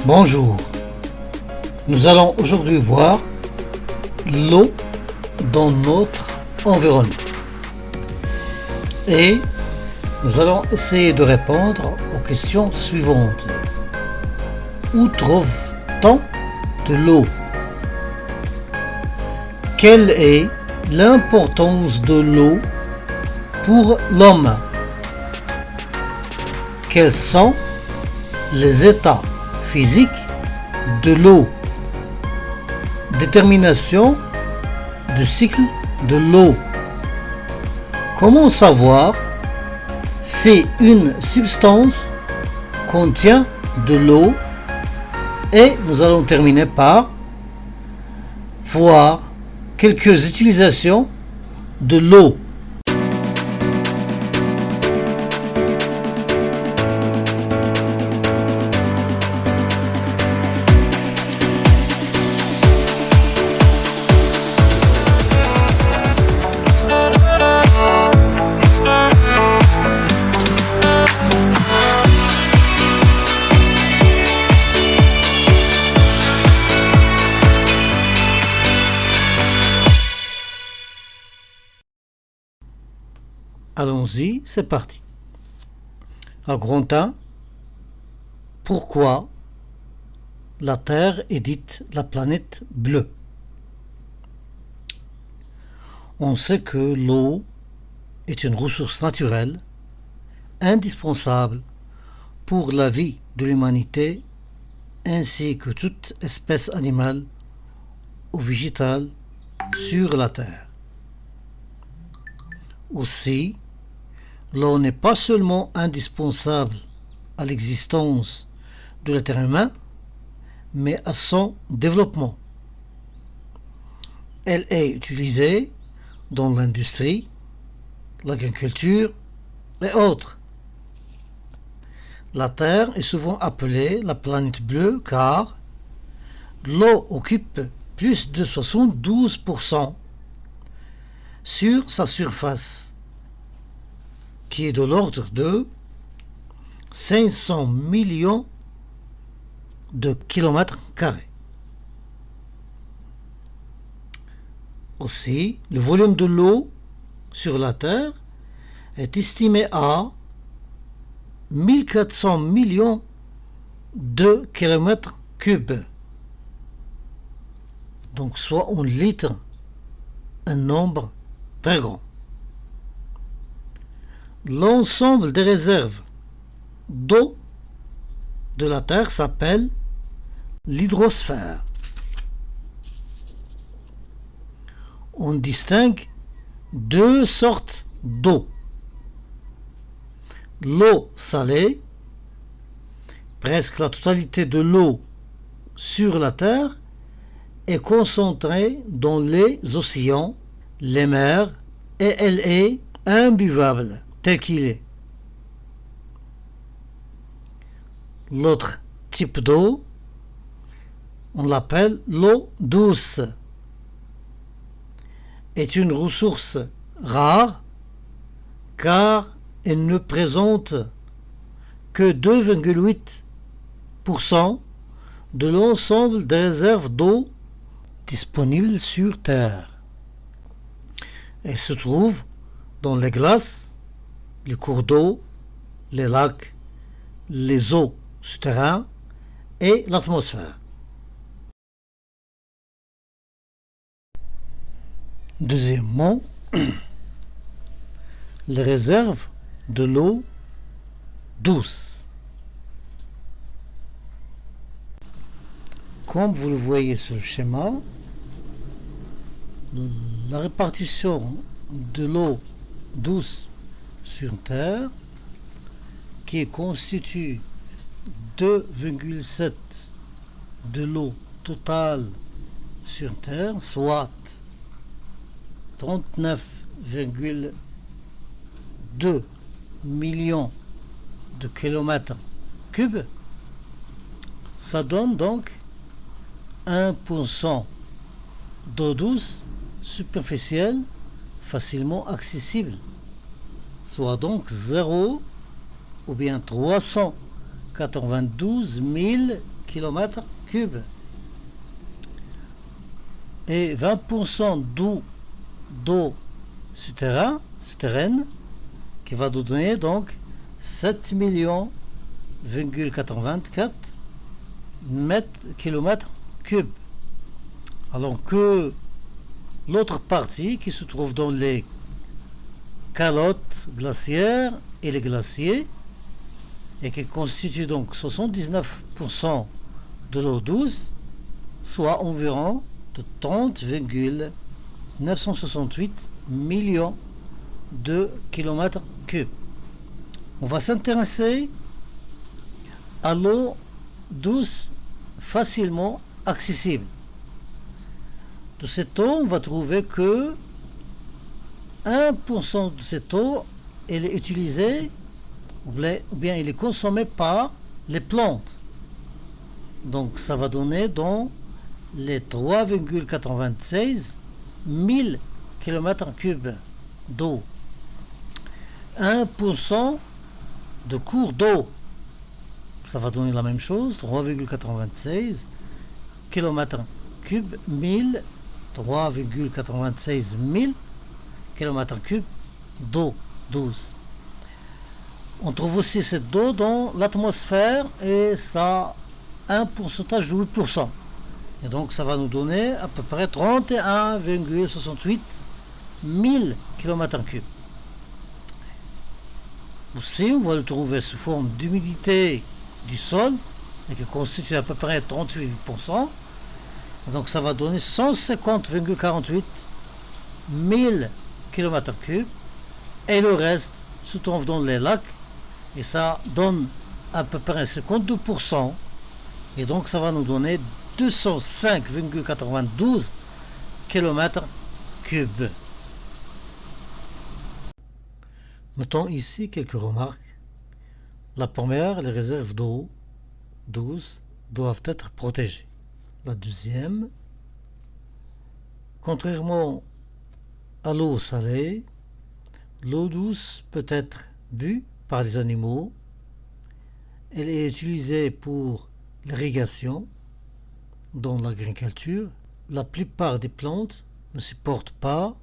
Bonjour, nous allons aujourd'hui voir l'eau dans notre environnement et nous allons essayer de répondre aux questions suivantes. Où trouve-t-on de l'eau? Quelle est l'importance de l'eau pour l'homme? Quels sont les états physiques de l'eau? Détermination du cycle de l'eau. Comment savoir si une substance contient de l'eau? Et nous allons terminer par voir quelques utilisations de l'eau. Allons-y, c'est parti. À grand 1, pourquoi la Terre est dite la planète bleue? On sait que l'eau est une ressource naturelle indispensable pour la vie de l'humanité ainsi que toute espèce animale ou végétale sur la Terre. Aussi, l'eau n'est pas seulement indispensable à l'existence de l'être humain, mais à son développement. Elle est utilisée dans l'industrie, l'agriculture et autres. La Terre est souvent appelée la planète bleue car l'eau occupe plus de 72% sur sa surface, qui est de l'ordre de 500 millions de kilomètres carrés. Aussi, le volume de l'eau sur la Terre est estimé à 1400 millions de kilomètres cubes, donc soit en litres, un nombre très grand. L'ensemble des réserves d'eau de la Terre s'appelle l'hydrosphère. On distingue deux sortes d'eau. L'eau salée, presque la totalité de l'eau sur la Terre est concentrée dans les océans, les mers, et elle est imbuvable tel qu'il est. L'autre type d'eau, on l'appelle l'eau douce, est une ressource rare car elle ne présente que 2,8% de l'ensemble des réserves d'eau disponibles sur Terre. Elle se trouve dans les glaces, les cours d'eau, les lacs, les eaux souterraines et l'atmosphère. Deuxièmement, les réserves de l'eau douce. Comme vous le voyez sur le schéma, la répartition de l'eau douce sur Terre, qui constitue 2,7 de l'eau totale sur Terre, soit 39,2 millions de kilomètres cubes, ça donne donc 1% d'eau douce superficielle facilement accessible, soit donc 0 ou bien 300 92 000 km3 et 20% d'eau souterraine qui va nous donner donc 7 millions,84 km3. Alors que l'autre partie qui se trouve dans les calottes glaciaires et les glaciers et qui constitue donc 79% de l'eau douce, soit environ de 30,968 millions de kilomètres cubes. On va s'intéresser à l'eau douce facilement accessible. De cette eau, on va trouver que 1% de cette eau, elle est utilisée ou bien elle est consommée par les plantes. Donc ça va donner dans les 3,96 000 km3 d'eau. 1% de cours d'eau, ça va donner la même chose, 3,96 km3 1000, 3,96 000 km3 d'eau douce. On trouve aussi cette eau dans l'atmosphère et ça a un pourcentage de 8%. Et donc ça va nous donner à peu près 31,68 000 km3. Aussi, on va le trouver sous forme d'humidité du sol et qui constitue à peu près 38%. Et donc ça va donner 150,48 000 km3 et le reste se trouve dans les lacs et ça donne à peu près 52% et donc ça va nous donner 205,92 km3. Notons ici quelques remarques. La première, les réserves d'eau douce doivent être protégées. La deuxième, contrairement à l'eau salée, l'eau douce peut être bue par les animaux. Elle est utilisée pour l'irrigation dans l'agriculture. La plupart des plantes ne supportent pas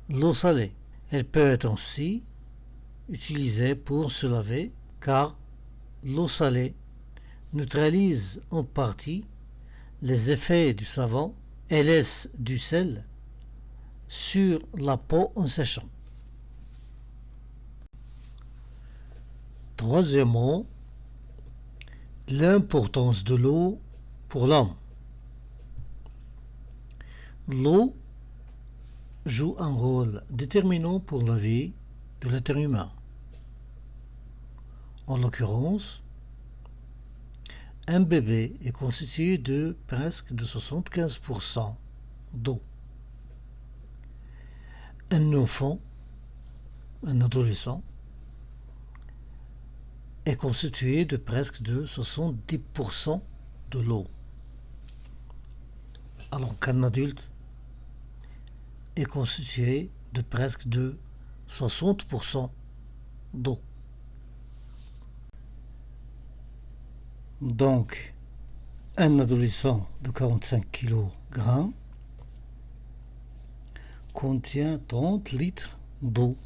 l'eau salée. Elle peut être aussi utilisée pour se laver car l'eau salée neutralise en partie les effets du savon et laisse du sel sur la peau en séchant. Troisièmement, l'importance de l'eau pour l'homme. L'eau joue un rôle déterminant pour la vie de l'être humain. En l'occurrence, un bébé est constitué de presque de 75% d'eau. Un enfant, un adolescent, est constitué de presque de 70% de l'eau. Alors qu'un adulte est constitué de presque de 60% d'eau. Donc, un adolescent de 45 kg contient 30 litres d'eau.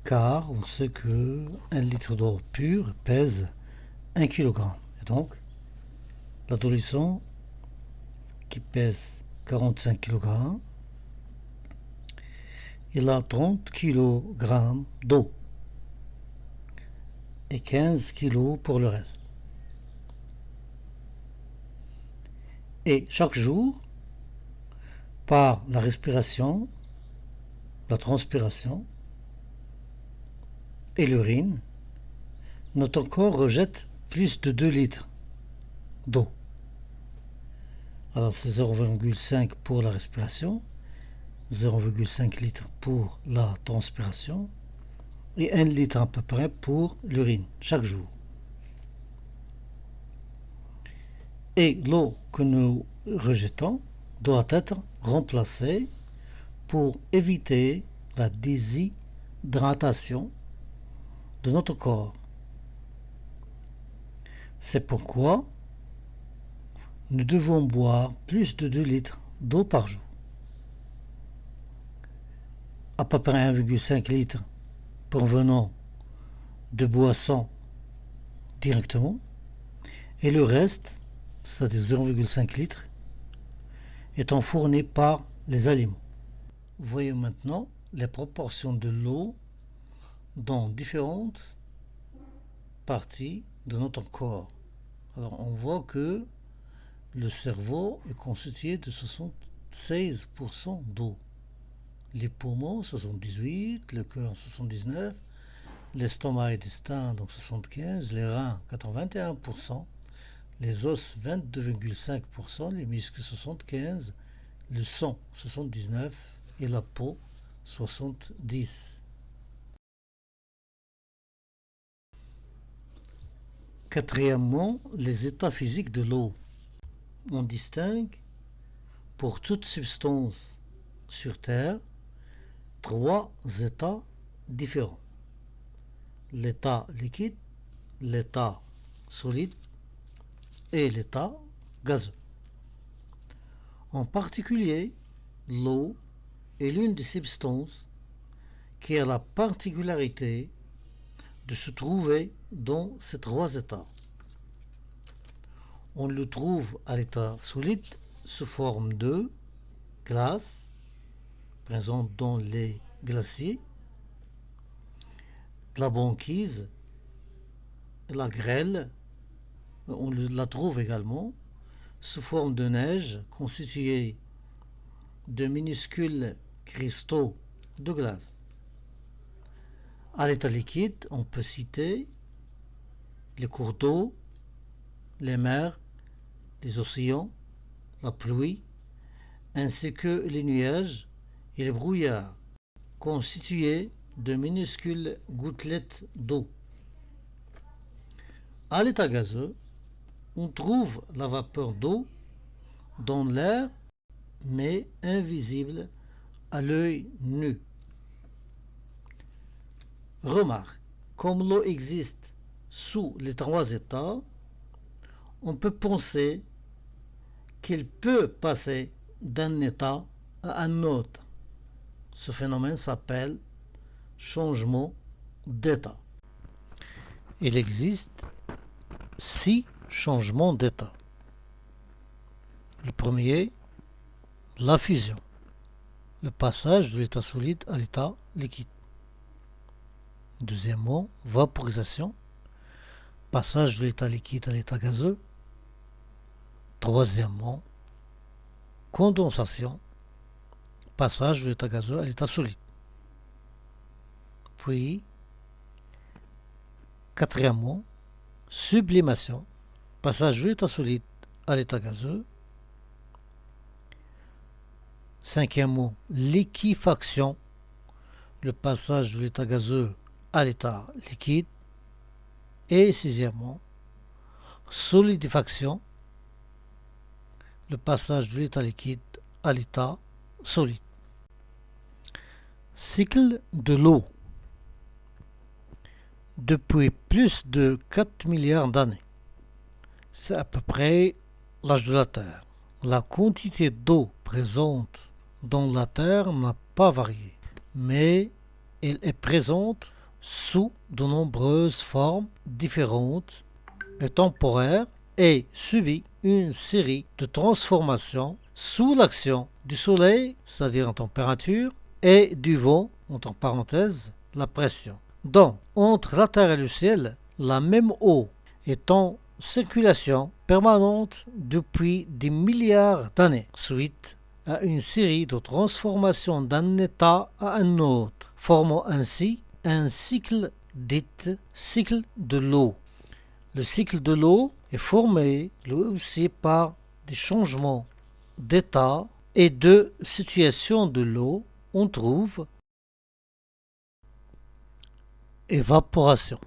Car on sait que 1 litre d'eau pure pèse 1 kg. Et donc, l'adolescent qui pèse 45 kg, il a 30 kg d'eau et 15 kg pour le reste. Et chaque jour, par la respiration, la transpiration et l'urine, notre corps rejette plus de 2 litres d'eau. Alors c'est 0,5 pour la respiration, 0,5 litres pour la transpiration et 1 litre à peu près pour l'urine chaque jour. Et l'eau que nous rejetons doit être remplacée pour éviter la déshydratation de notre corps. C'est pourquoi nous devons boire plus de 2 litres d'eau par jour. À peu près 1,5 litre provenant de boissons directement et le reste, c'est-à-dire 0,5 litres, étant fourni par les aliments. Voyons maintenant les proportions de l'eau dans différentes parties de notre corps. Alors on voit que le cerveau est constitué de 76% d'eau. Les poumons 78, le cœur 79, l'estomac et l'intestin donc 75, les reins 81%, les os 22,5%, les muscles 75%, le sang 79% et la peau 70%. Quatrièmement, les états physiques de l'eau. On distingue pour toute substance sur Terre 3 états différents. L'état liquide, l'état solide et l'état gazeux. En particulier, l'eau est l'une des substances qui a la particularité de se trouver dans ces 3 états. On le trouve à l'état solide sous forme de glace, présente dans les glaciers, la banquise, la grêle. On la trouve également sous forme de neige constituée de minuscules cristaux de glace. À l'état liquide, on peut citer les cours d'eau, les mers, les océans, la pluie, ainsi que les nuages et les brouillards, constitués de minuscules gouttelettes d'eau. À l'état gazeux, on trouve la vapeur d'eau dans l'air, mais invisible à l'œil nu. Remarque, comme l'eau existe sous les 3 états, on peut penser qu'elle peut passer d'un état à un autre. Ce phénomène s'appelle changement d'état. Il existe 6 changements d'état. Le premier, la fusion, le passage de l'état solide à l'état liquide. Deuxièmement, vaporisation, passage de l'état liquide à l'état gazeux. Troisièmement, condensation, passage de l'état gazeux à l'état solide. Puis, quatrièmement, sublimation, passage de l'état solide à l'état gazeux. Cinquièmement, liquéfaction, le passage de l'état gazeux à l'état liquide. Et sixièmement, solidification, le passage de l'état liquide à l'état solide. Cycle de l'eau. Depuis plus de 4 milliards d'années, c'est à peu près l'âge de la Terre. La quantité d'eau présente dans la Terre n'a pas varié, mais elle est présente sous de nombreuses formes différentes et temporaires et subit une série de transformations sous l'action du soleil, c'est-à-dire en température, et du vent, entre parenthèses, la pression. Donc, entre la Terre et le ciel, la même eau est en circulation permanente depuis des milliards d'années, suite à une série de transformations d'un état à un autre, formant ainsi un cycle dit cycle de l'eau. Le cycle de l'eau est formé lui aussi par des changements d'état et de situation de l'eau. On trouve évaporation.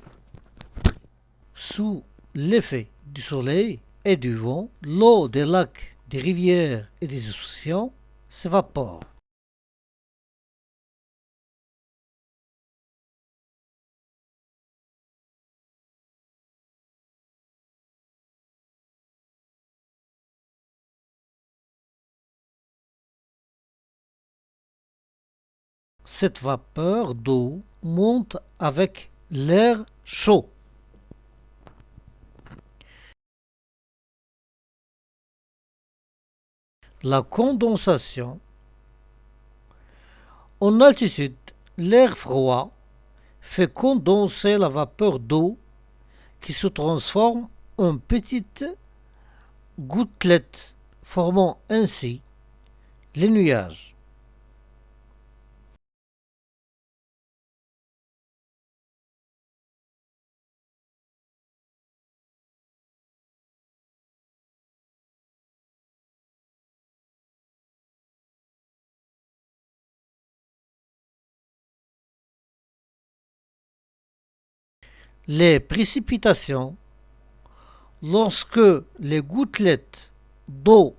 Sous l'effet du soleil et du vent, l'eau des lacs, des rivières et des océans s'évapore. cette vapeur d'eau monte avec l'air chaud. La condensation. En altitude, l'air froid fait condenser la vapeur d'eau qui se transforme en petites gouttelettes, formant ainsi les nuages. Les précipitations. Lorsque les gouttelettes d'eau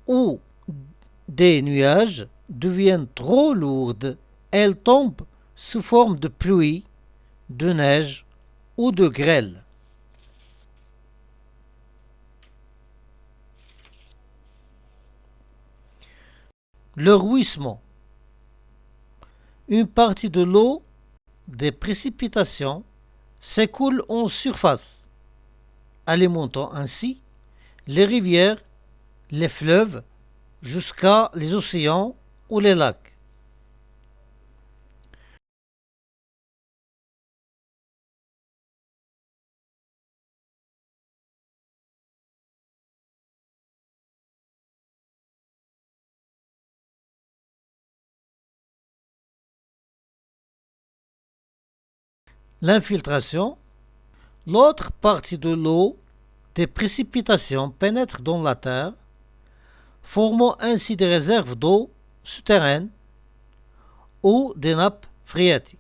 ou des nuages deviennent trop lourdes, elles tombent sous forme de pluie, de neige ou de grêle. Le ruissellement. Une partie de l'eau des précipitations s'écoule en surface, alimentant ainsi les rivières, les fleuves, jusqu'à les océans ou les lacs. L'infiltration. L'autre partie de l'eau des précipitations pénètre dans la terre, formant ainsi des réserves d'eau souterraines ou des nappes phréatiques.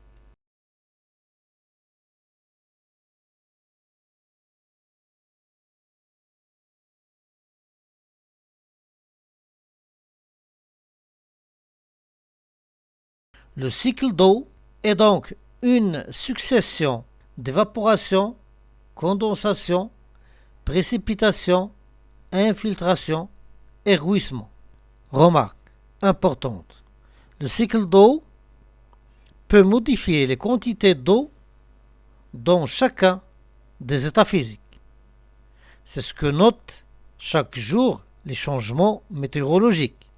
Le cycle d'eau est donc une succession d'évaporation, condensation, précipitation, infiltration et ruissellement. Remarque importante. Le cycle d'eau peut modifier les quantités d'eau dans chacun des états physiques. C'est ce que notent chaque jour les changements météorologiques.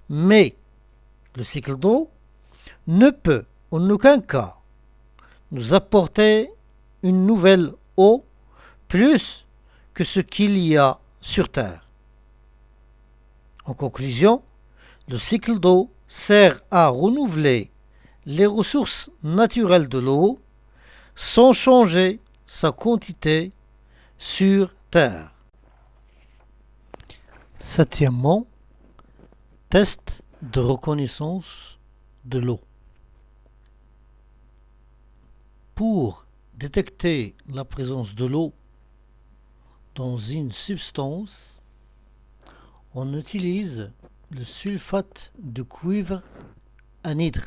Mais le cycle d'eau ne peut en aucun cas nous apporter une nouvelle eau plus que ce qu'il y a sur Terre. En conclusion, le cycle d'eau sert à renouveler les ressources naturelles de l'eau sans changer sa quantité sur Terre. Septièmement, test de reconnaissance de l'eau. Pour détecter la présence de l'eau dans une substance, on utilise le sulfate de cuivre anhydre.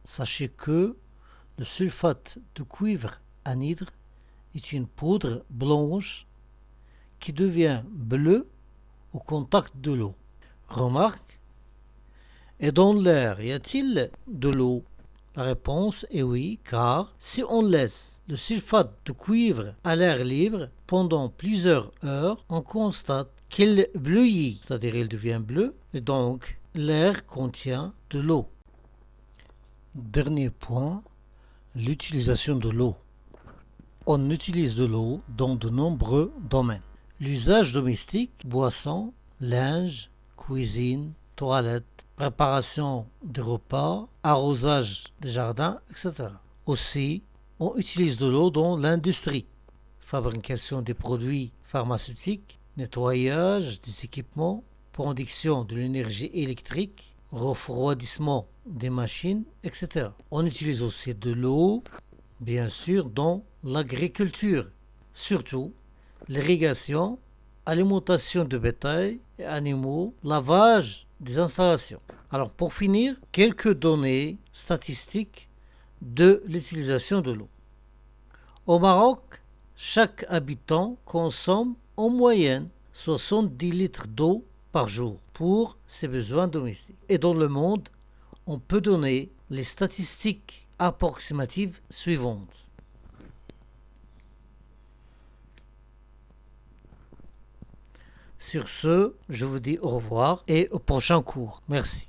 Sachez que le sulfate de cuivre anhydre est une poudre blanche qui devient bleue au contact de l'eau. Remarque, et dans l'air, y a-t-il de l'eau? La réponse est oui, car si on laisse le sulfate de cuivre à l'air libre pendant plusieurs heures, on constate qu'il bleuit, c'est-à-dire il devient bleu, et donc l'air contient de l'eau. Dernier point, l'utilisation de l'eau. On utilise de l'eau dans de nombreux domaines. L'usage domestique, boissons, linge, cuisine, toilette, préparation des repas, arrosage des jardins, etc. Aussi, on utilise de l'eau dans l'industrie, fabrication des produits pharmaceutiques, nettoyage des équipements, production de l'énergie électrique, refroidissement des machines, etc. On utilise aussi de l'eau, bien sûr, dans l'agriculture, surtout l'irrigation, alimentation de bétail et animaux, lavage des installations. Alors pour finir, quelques données statistiques de l'utilisation de l'eau. Au Maroc, chaque habitant consomme en moyenne 70 litres d'eau par jour pour ses besoins domestiques. Et dans le monde, on peut donner les statistiques approximatives suivantes. Sur ce, je vous dis au revoir et au prochain cours. Merci.